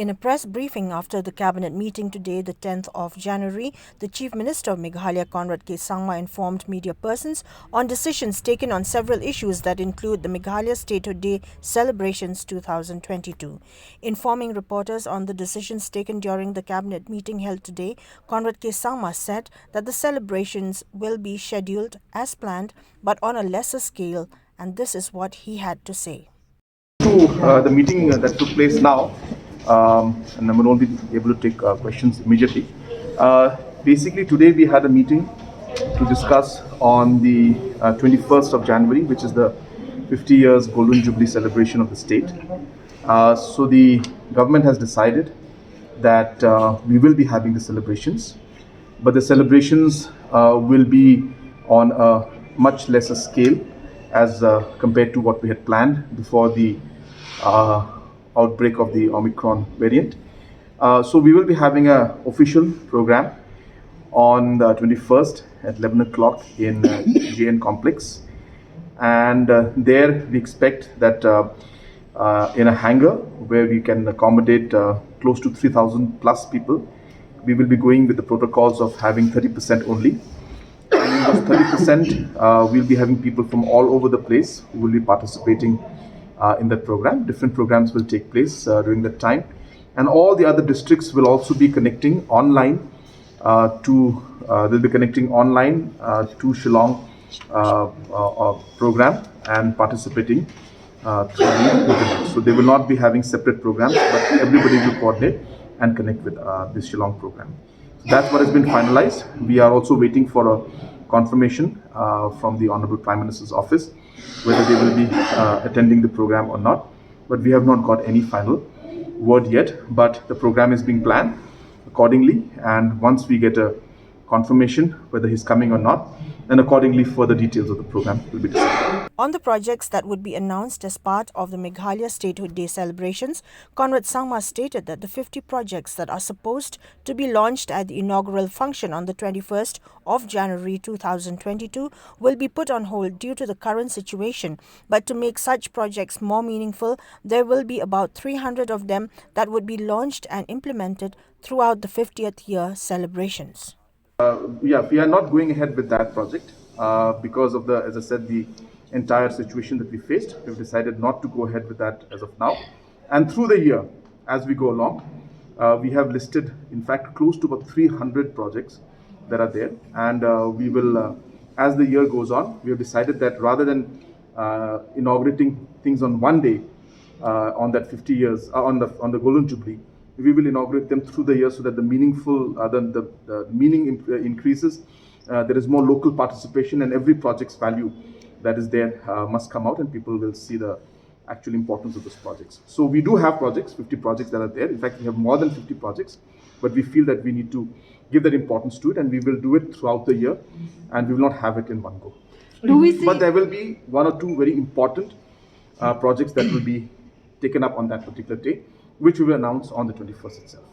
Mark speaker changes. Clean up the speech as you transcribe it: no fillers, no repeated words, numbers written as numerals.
Speaker 1: In a press briefing after the cabinet meeting today, the 10th of January, the Chief Minister of Meghalaya, CONRAD SANGMA, informed media persons on decisions taken on several issues that include the Meghalaya Statehood Day celebrations 2022. Informing reporters on the decisions taken during the cabinet meeting held today, CONRAD SANGMA said that the celebrations will be scheduled as planned but on a lesser scale, and this is what he had to say.
Speaker 2: To the meeting that took place now, and I'm going to be able to take questions immediately. Basically, today we had a meeting to discuss on the 21st of January, which is the 50 years Golden Jubilee celebration of the state. So the government has decided that we will be having the celebrations, but the celebrations will be on a much lesser scale as compared to what we had planned before the outbreak of the Omicron variant. So we will be having an official program on the 21st at 11 o'clock in JN Complex, and there we expect that in a hangar where we can accommodate close to 3,000 plus people, we will be going with the protocols of having 30% only. And in those 30%, we'll be having people from all over the place who will be participating in that program. Different programs will take place during that time, and all the other districts will also be connecting online they'll be connecting online to Shillong program and participating through the internet. So they will not be having separate programs, but everybody will coordinate and connect with this Shillong program. So that's what has been finalized. We are also waiting for a confirmation from the Honorable Prime Minister's office whether they will be attending the program or not. But we have not got any final word yet. But the program is being planned accordingly, and once we get a confirmation whether he's coming or not, then accordingly further details of the program will be decided.
Speaker 1: On the projects that would be announced as part of the Meghalaya Statehood Day celebrations, CONRAD SANGMA stated that the 50 projects that are supposed to be launched at the inaugural function on the 21st of January 2022 will be put on hold due to the current situation. But to make such projects more meaningful, there will be about 300 of them that would be launched and implemented throughout the 50th year celebrations.
Speaker 2: Yeah, we are not going ahead with that project because of the, as I said, the entire situation that we faced. We've decided not to go ahead with that as of now. And through the year, as we go along, we have listed, in fact, close to about 300 projects that are there. And we will, as the year goes on, we have decided that rather than inaugurating things on one day, on that 50 years, on the Golden Jubilee, we will inaugurate them through the year so that the meaningful, the meaning increases. There is more local participation, and every project's value that is there must come out, and people will see the actual importance of those projects. So we do have projects, 50 projects that are there. In fact, we have more than 50 projects, but we feel that we need to give that importance to it, and we will do it throughout the year, and we will not have it in one go. But there will be one or two very important projects that will be taken up on that particular day, which we will announce on the 21st itself.